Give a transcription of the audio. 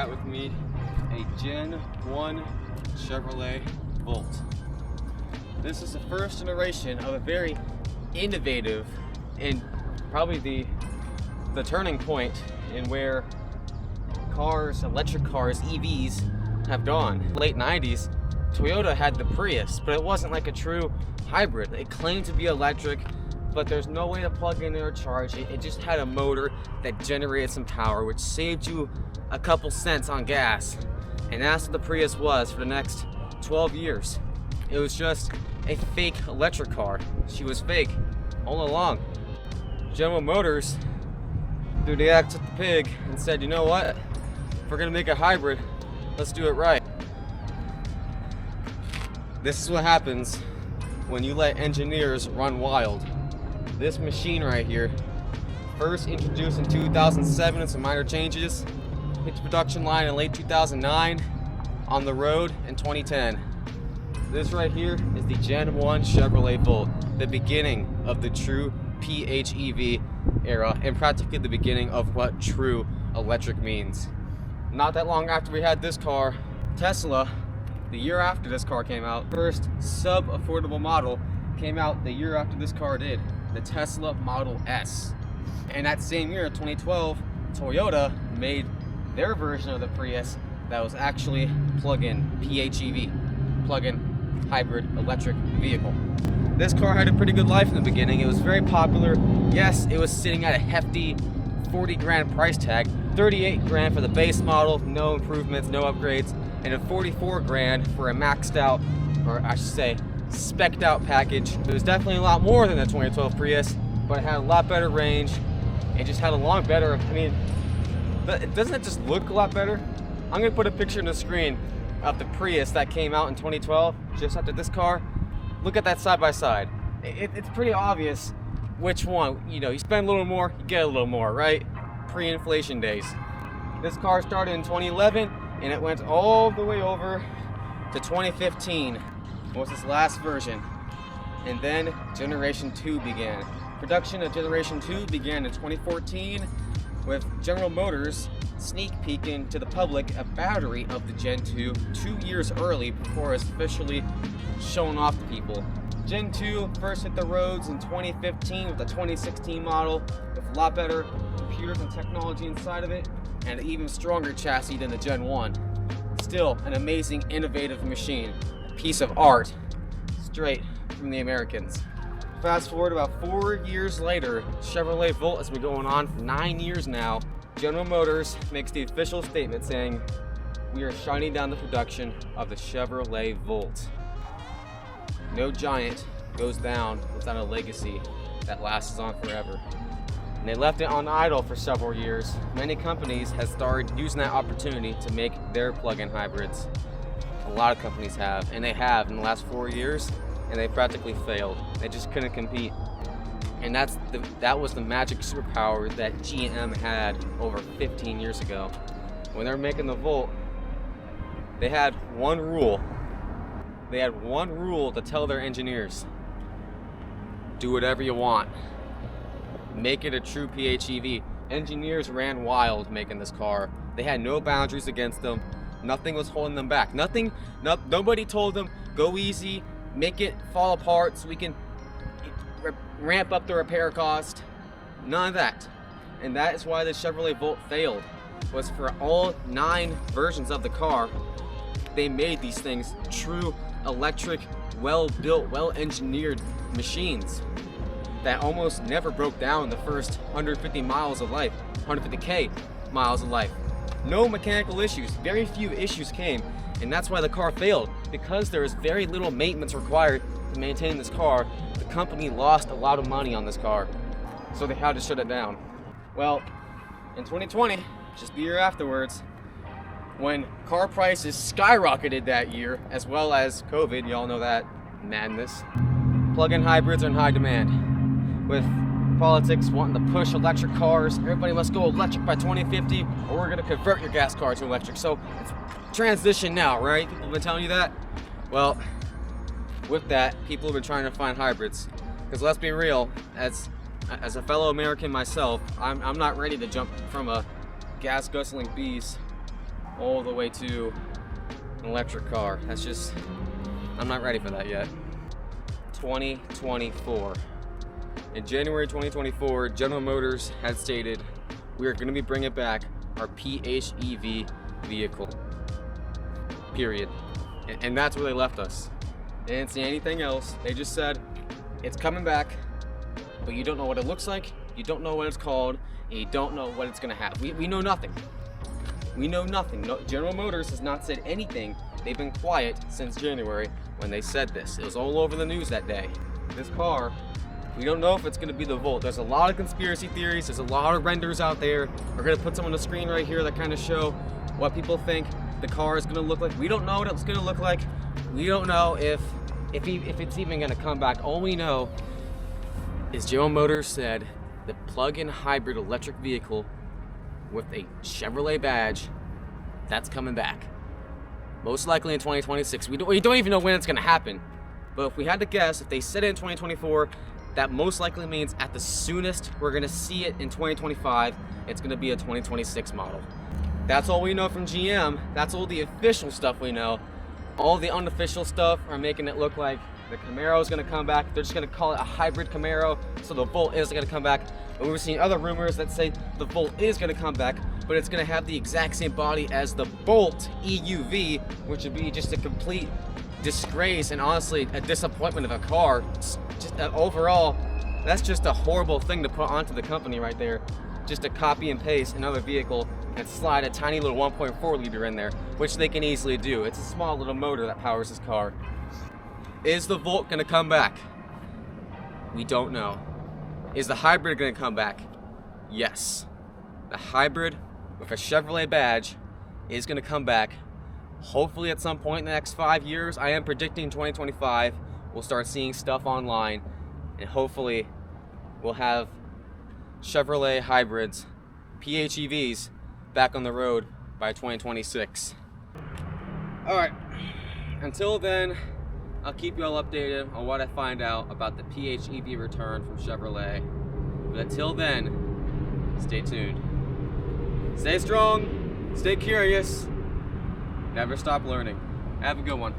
got with me a Gen 1 Chevrolet Volt. This is the first generation of a very innovative and probably the turning point in where cars, electric cars, EVs have gone. Late 90s, Toyota had the Prius, but it wasn't like a true hybrid. It claimed to be electric, but there's no way to plug in or charge it. It just had a motor that generated some power, which saved you a couple cents on gas. And that's what the Prius was for the next 12 years. It was just a fake electric car. She was fake all along. General Motors threw the axe at the pig and said, you know what? If we're gonna make a hybrid, let's do it right. This is what happens when you let engineers run wild. This machine right here, first introduced in 2007 with some minor changes, hit the production line in late 2009, on the road in 2010. This right here is the Gen 1 Chevrolet Volt, the beginning of the true PHEV era and practically the beginning of what true electric means. Not that long after we had this car, Tesla, the year after this car came out, first sub-affordable model came out the year after this car did, the Tesla Model S. And that same year, 2012, Toyota made their version of the Prius that was actually plug-in PHEV, plug-in hybrid electric vehicle. This car had a pretty good life in the beginning. It was very popular. Yes, it was sitting at a hefty 40 grand price tag, 38 grand for the base model, no improvements, no upgrades, and a 44 grand for a maxed out, or I should say, spec'd out package. It was definitely a lot more than the 2012 Prius, but it had a lot better range. It just had a lot better, I mean, doesn't it just look a lot better? I'm gonna put a picture on the screen of the Prius that came out in 2012, just after this car. Look at that side by side. It's pretty obvious which one, you know, you spend a little more, you get a little more, right? Pre-inflation days. This car started in 2011 and it went all the way over to 2015. Was this last version. And then Generation 2 began. Production of Generation 2 began in 2014 with General Motors sneak peeking to the public a battery of the Gen 2 2 years early before it was officially shown off to people. Gen 2 first hit the roads in 2015 with the 2016 model with a lot better computers and technology inside of it and an even stronger chassis than the Gen 1. Still an amazing, innovative machine, a piece of art straight from the Americans. Fast forward about 4 years later, Chevrolet Volt has been going on for 9 years now. General Motors makes the official statement saying, we are shutting down the production of the Chevrolet Volt. No giant goes down without a legacy that lasts on forever. And they left it on idle for several years. Many companies have started using that opportunity to make their plug-in hybrids. A lot of companies have, and they have in the last 4 years, and they practically failed. They just couldn't compete. And that was the magic superpower that GM had over 15 years ago. When they were making the Volt, they had one rule. They had one rule to tell their engineers. Do whatever you want. Make it a true PHEV. Engineers ran wild making this car. They had no boundaries against them. Nothing was holding them back. Nobody told them, go easy, make it fall apart so we can ramp up the repair cost. None of that. And that is why the Chevrolet Volt failed, was for all 9 versions of the car, they made these things true electric, well-built, well-engineered machines that almost never broke down in the first 150 miles of life, 150K miles of life. No mechanical issues, very few issues came, and that's why the car failed. Because there was very little maintenance required to maintain this car, the company lost a lot of money on this car, so they had to shut it down. Well, in 2020, just the year afterwards, when car prices skyrocketed that year, as well as COVID, y'all know that madness, plug-in hybrids are in high demand. With politics wanting to push electric cars, everybody must go electric by 2050, or we're gonna convert your gas car to electric. So it's transition now, right? People have been telling you that? Well, with that, people have been trying to find hybrids. Because let's be real, as a fellow American myself, I'm not ready to jump from a gas guzzling beast all the way to an electric car. That's just, I'm not ready for that yet. 2024. In January 2024, General Motors had stated we are going to be bringing back our PHEV vehicle. Period. And that's where they left us. They didn't say anything else. They just said it's coming back, but you don't know what it looks like, you don't know what it's called, and you don't know what it's going to have. We know nothing. We know nothing. No, General Motors has not said anything. They've been quiet since January when they said this. It was all over the news that day. This car, we don't know if it's going to be the Volt. There's a lot of conspiracy theories. There's a lot of renders out there. We're going to put some on the screen right here that kind of show what people think the car is going to look like. We don't know what it's going to look like. We don't know if it's even going to come back. All we know is General Motors said the plug-in hybrid electric vehicle with a Chevrolet badge, that's coming back. Most likely in 2026. We don't even know when it's going to happen. But if we had to guess, if they said it in 2024, that most likely means at the soonest we're going to see it in 2025. It's going to be a 2026 model. That's all we know from GM. That's all the official stuff we know. All the unofficial stuff are making it look like the Camaro is going to come back. They're just going to call it a hybrid Camaro, so the Volt is going to come back. But we've seen other rumors that say the Volt is going to come back, but it's going to have the exact same body as the Bolt EUV, which would be just a complete disgrace and honestly a disappointment of a car. Overall, that's just a horrible thing to put onto the company right there. Just to copy and paste another vehicle and slide a tiny little 1.4 liter in there, which they can easily do. It's a small little motor that powers this car. Is the Volt going to come back? We don't know. Is the hybrid going to come back? Yes. The hybrid with a Chevrolet badge is going to come back. Hopefully at some point in the next 5 years. I am predicting 2025. We'll start seeing stuff online, and hopefully we'll have Chevrolet hybrids, PHEVs, back on the road by 2026. Alright, until then, I'll keep you all updated on what I find out about the PHEV return from Chevrolet. But until then, stay tuned. Stay strong, stay curious, never stop learning. Have a good one.